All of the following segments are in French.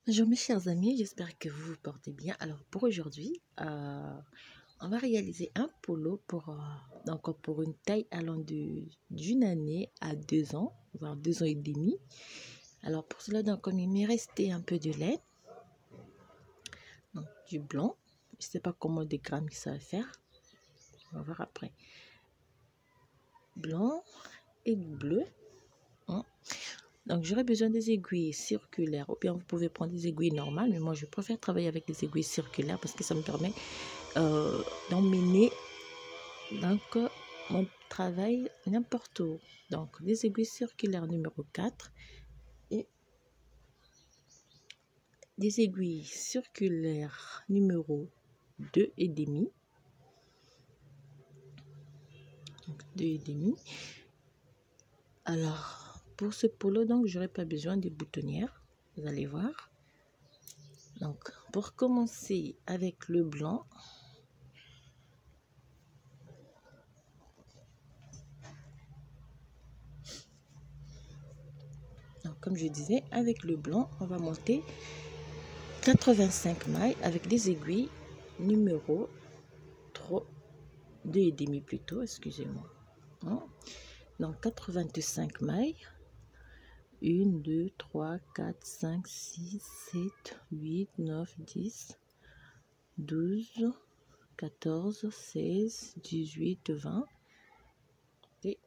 Bonjour mes chers amis, j'espère que vous vous portez bien. Alors pour aujourd'hui, on va réaliser un polo pour une taille allant d'une année à 2 ans, voire 2 ans et demi. Alors pour cela, donc, comme il m'est resté un peu de laine, donc, du blanc, je ne sais pas comment des grammes ça va faire, on va voir après. Blanc et du bleu. Donc j'aurai besoin des aiguilles circulaires, ou bien vous pouvez prendre des aiguilles normales, mais moi je préfère travailler avec des aiguilles circulaires parce que ça me permet d'emmener donc mon travail n'importe où. Donc des aiguilles circulaires numéro 4 et des aiguilles circulaires numéro 2 et demi. Donc 2 et demi. Alors pour ce polo, donc j'aurai pas besoin de boutonnières, vous allez voir. Donc pour commencer avec le blanc, donc, comme je disais, avec le blanc, on va monter 85 mailles avec des aiguilles numéro 3, 2 et demi plutôt, excusez-moi. Donc 85 mailles. 1, 2, 3, 4, 5, 6, 7, 8, 9, 10, 12, 14, 16, 18, 20 et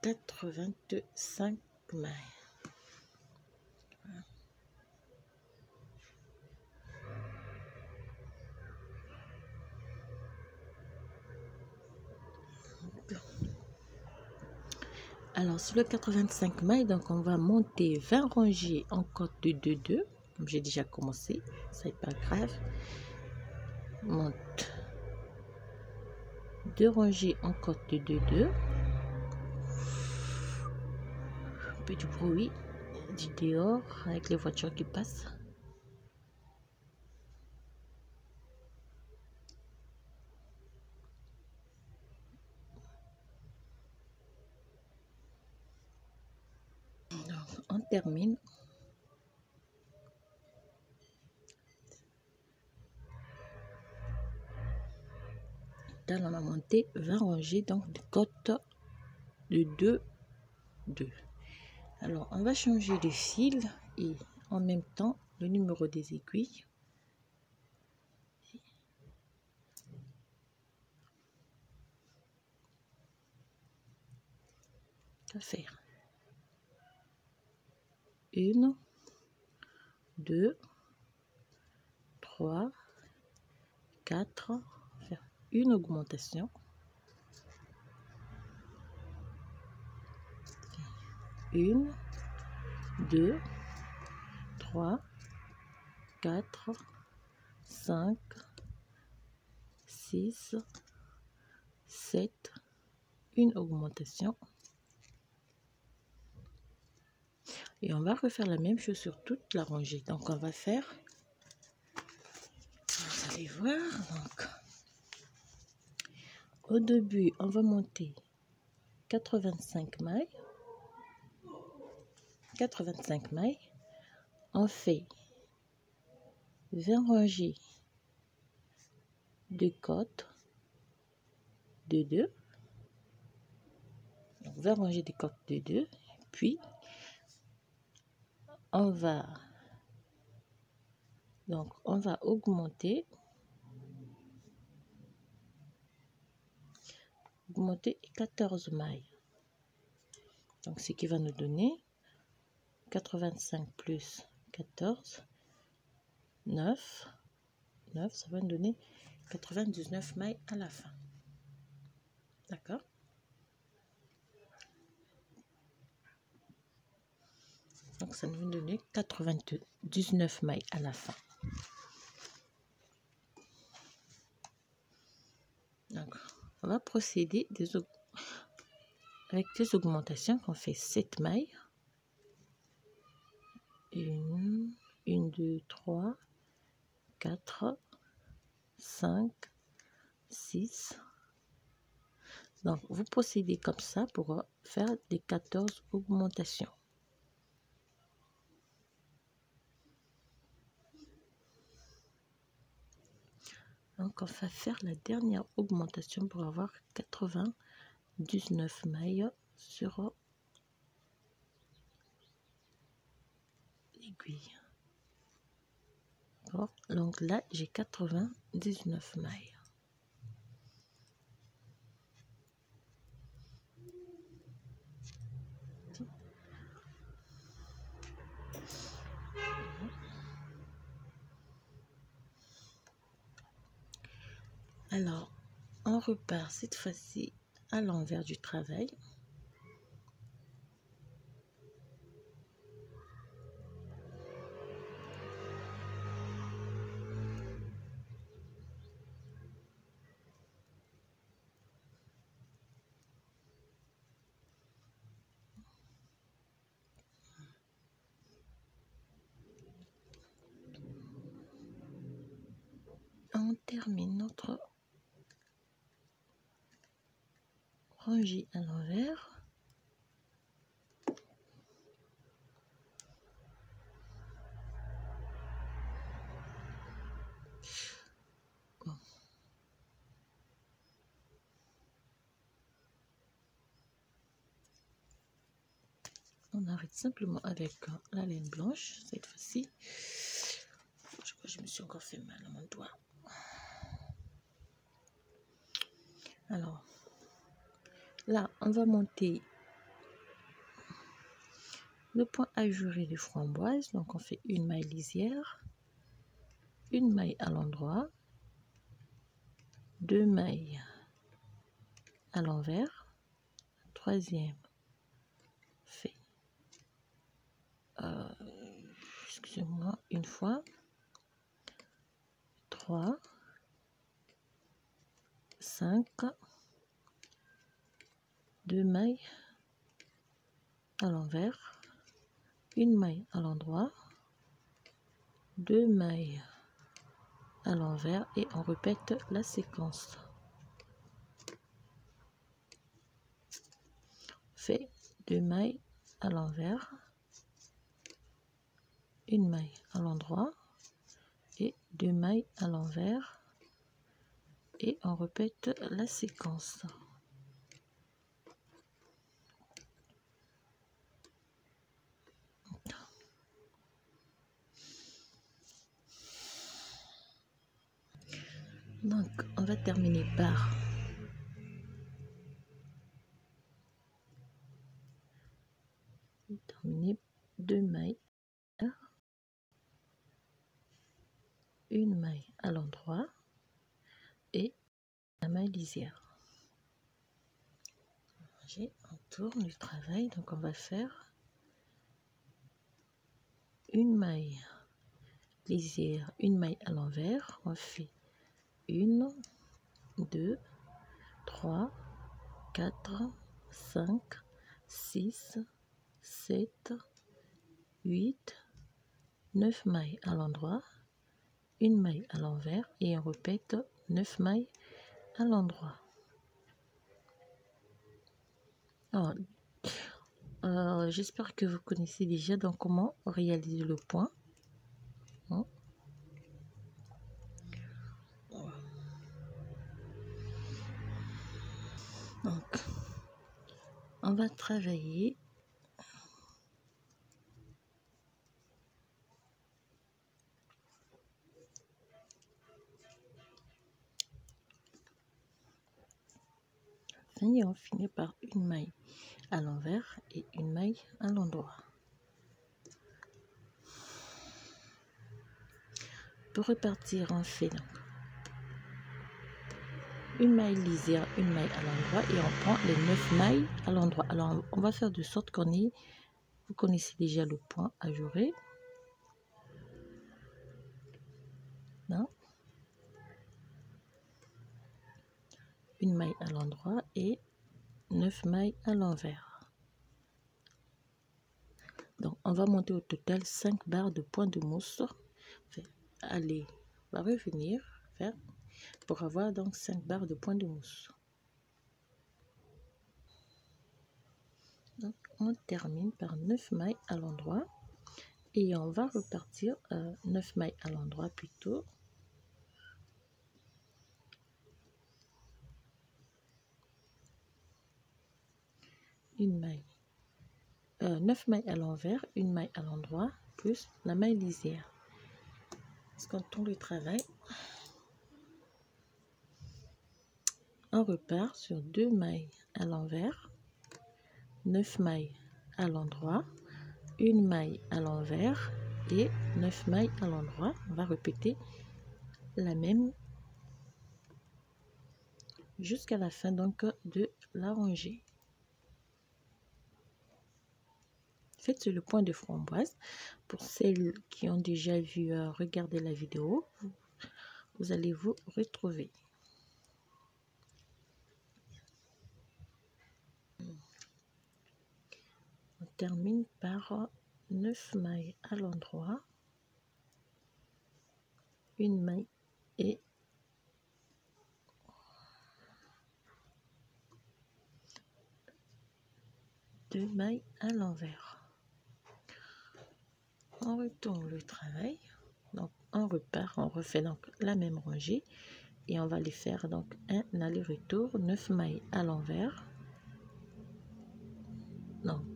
85 mailles. Alors sur le 85 mailles, donc on va monter 20 rangées en côte de 2-2, comme j'ai déjà commencé, ça n'est pas grave. Monte 2 rangées en côte de 2-2. Un peu du bruit du dehors avec les voitures qui passent. Donc, on termine. Là, on a monté 20 rangées donc de côte de 2-2. Alors, on va changer de fil et en même temps le numéro des aiguilles. On va faire 1, 2, 3, 4, faire une augmentation. 1, 2, 3, 4, 5, 6, 7, une augmentation. Et on va refaire la même chose sur toute la rangée. Donc on va faire, vous allez voir, donc au début on va monter 85 mailles. 85 mailles. On fait 20 rangées de côte de 2. 20 rangées de côte de 2. Puis on va augmenter 14 mailles. Donc ce qui va nous donner 85 plus 14, 9, ça va nous donner 99 mailles à la fin. D'accord? Donc ça nous donne 99 mailles à la fin. Donc on va procéder avec des augmentations qu'on fait 7 mailles. 1, 2, 3, 4, 5, 6. Donc, vous procédez comme ça pour faire des 14 augmentations. Donc on va faire la dernière augmentation pour avoir 99 mailles sur l'aiguille. Donc là j'ai 99 mailles. Alors on repart cette fois-ci à l'envers du travail. On termine notre rangée à l'envers. On arrête simplement avec la laine blanche cette fois-ci. Je crois que je me suis encore fait mal à mon doigt. Alors là, on va monter le point ajouré de framboise. Donc on fait une maille lisière, une maille à l'endroit, deux mailles à l'envers, troisième fait excusez-moi, une fois, 3, 5, deux mailles à l'envers, une maille à l'endroit, deux mailles à l'envers et on répète la séquence. Fait deux mailles à l'envers, une maille à l'endroit et deux mailles à l'envers et on répète la séquence. Donc on va terminer par deux mailles, une maille à l'endroit et la maille lisière. On tourne le travail, donc on va faire une maille lisière, une maille à l'envers. On fait 1, 2, 3, 4, 5, 6, 7, 8, 9 mailles à l'endroit, une maille à l'envers et on répète 9 mailles à l'endroit. J'espère que vous connaissez déjà donc comment réaliser le point. Donc, on va travailler et on finit par une maille à l'envers et une maille à l'endroit. Pour repartir, on fait donc une maille lisière, une maille à l'endroit et on prend les 9 mailles à l'endroit. Alors on va faire de sorte qu'on ait, vous connaissez déjà le point ajouré. Là. Une maille à l'endroit et 9 mailles à l'envers. Donc on va monter au total 5 barres de points de mousse. Allez, on va revenir faire pour avoir donc 5 barres de points de mousse. Donc on termine par 9 mailles à l'endroit et on va repartir 9 mailles à l'endroit plutôt. une maille, 9 mailles à l'envers, une maille à l'endroit, plus la maille lisière. Quand on le travaille, on repart sur 2 mailles à l'envers, 9 mailles à l'endroit, une maille à l'envers et 9 mailles à l'endroit. On va répéter la même jusqu'à la fin donc de la rangée. Faites le point de framboise. Pour celles qui ont déjà vu regarder la vidéo, vous allez vous retrouver. On termine par 9 mailles à l'endroit, une maille et deux mailles à l'envers. On retourne le travail, donc on repart, on refait donc la même rangée et on va les faire donc un aller-retour, 9 mailles à l'envers, donc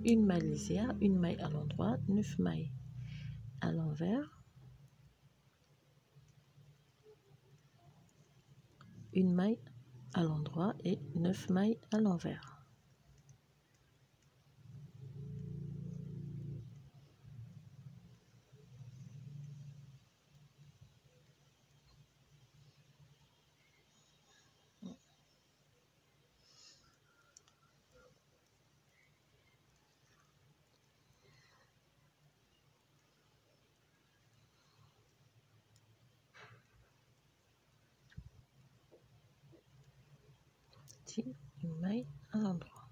une maille lisière, une maille à l'endroit, 9 mailles à l'envers, une maille à l'endroit et 9 mailles à l'envers. Une maille à l'endroit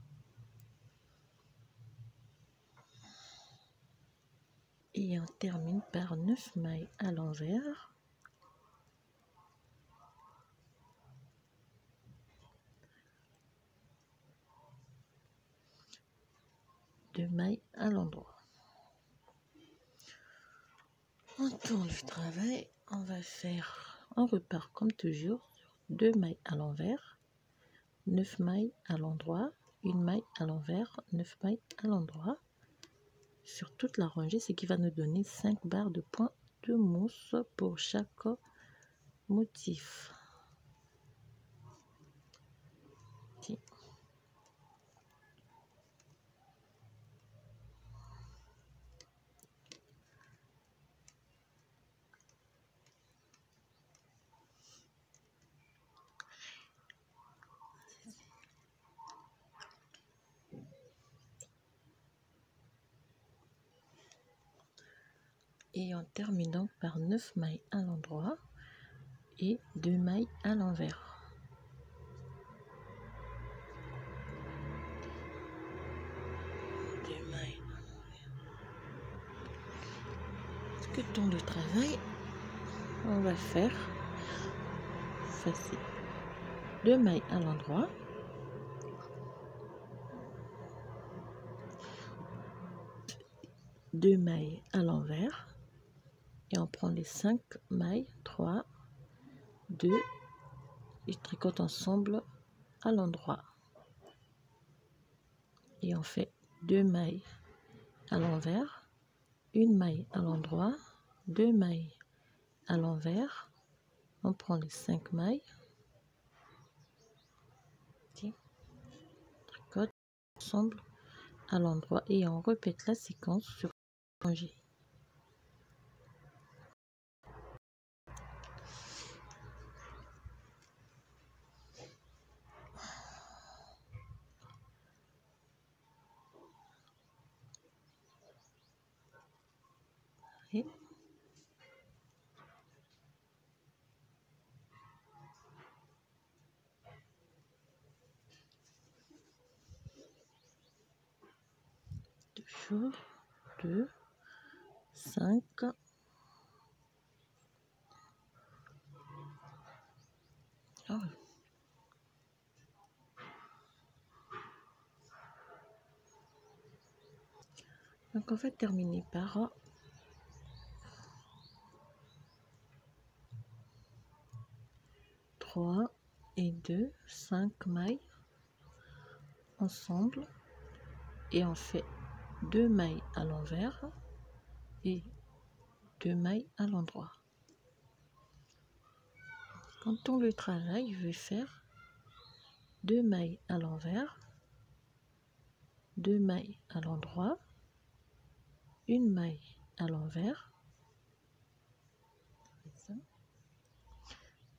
et on termine par 9 mailles à l'envers, deux mailles à l'endroit. On tourne le travail, on repart comme toujours sur 2 mailles à l'envers, 9 mailles à l'endroit, une maille à l'envers, 9 mailles à l'endroit sur toute la rangée, ce qui va nous donner 5 barres de points de mousse pour chaque motif. Et on termine donc par 9 mailles à l'endroit et 2 mailles à l'envers. Que temps de travail, on va faire facile. 2 mailles à l'endroit, deux mailles à l'envers et on prend les 5 mailles, 3, 2 et tricote ensemble à l'endroit et on fait 2 mailles à l'envers, une maille à l'endroit, 2 mailles à l'envers, on prend les 5 mailles, tricote ensemble à l'endroit et on répète la séquence sur rangée. Et toujours 2, 5, donc on va terminer par 3 et 2, 5 mailles ensemble et on fait 2 mailles à l'envers et 2 mailles à l'endroit. Quand on le travaille, je vais faire 2 mailles à l'envers, 2 mailles à l'endroit, une maille à l'envers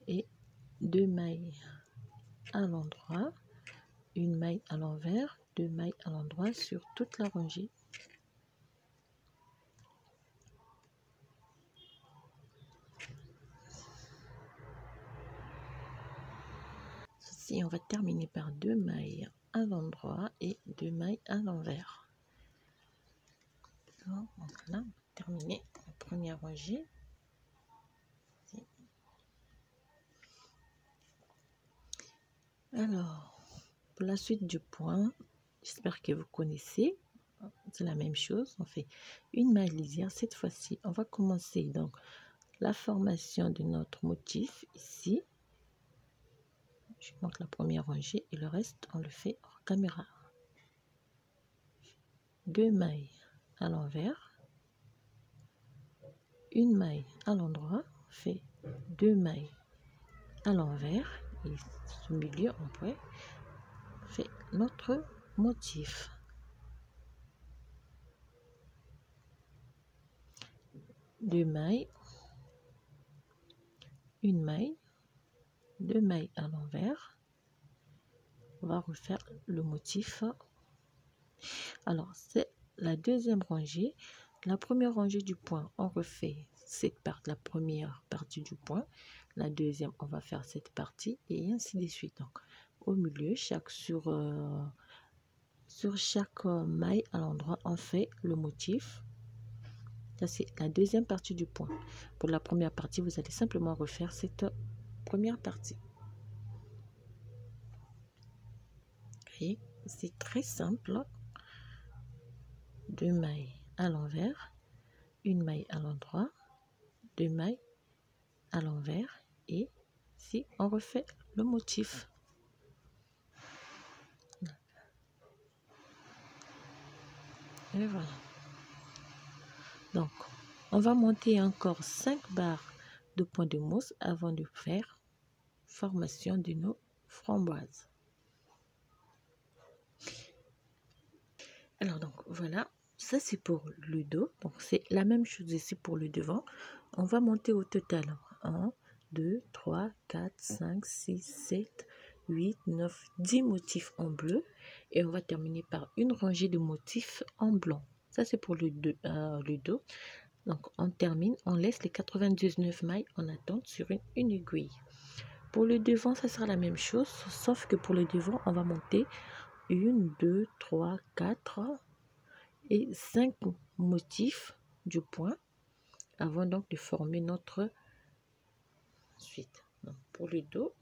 et 2 mailles à l'endroit, une maille à l'envers, 2 mailles à l'endroit sur toute la rangée. Ici, on va terminer par 2 mailles à l'endroit et 2 mailles à l'envers. Donc là, on va terminer la première rangée. Alors, pour la suite du point, j'espère que vous connaissez. C'est la même chose. On fait une maille lisière. Cette fois-ci, on va commencer donc la formation de notre motif ici. Je montre la première rangée et le reste, on le fait hors caméra. 2 mailles à l'envers, une maille à l'endroit, on fait 2 mailles à l'envers et au milieu, on fait notre motif. 2 mailles, une maille, 2 mailles à l'envers. On va refaire le motif. Alors, c'est la deuxième rangée. La première rangée du point, on refait cette partie, la première partie du point. La deuxième, on va faire cette partie et ainsi de suite. Donc, au milieu, sur chaque maille à l'endroit, on fait le motif. Ça, c'est la deuxième partie du point. Pour la première partie, vous allez simplement refaire cette première partie. Et c'est très simple. 2 mailles à l'envers, une maille à l'endroit, 2 mailles à l'envers et ici on refait le motif. Et voilà. Donc on va monter encore 5 barres de point de mousse avant de faire formation de nos framboises. Alors donc voilà, ça c'est pour le dos. Donc c'est la même chose ici pour le devant. On va monter au total 1, 2, 3, 4, 5, 6, 7, 8, 9, 10 motifs en bleu. Et on va terminer par une rangée de motifs en blanc. Ça c'est pour le dos. Donc on termine, on laisse les 99 mailles en attente sur une aiguille. Pour le devant, ça sera la même chose, sauf que pour le devant, on va monter 1, 2, 3, 4 et 5 motifs du point avant donc de former notre suite. Donc, pour le dos,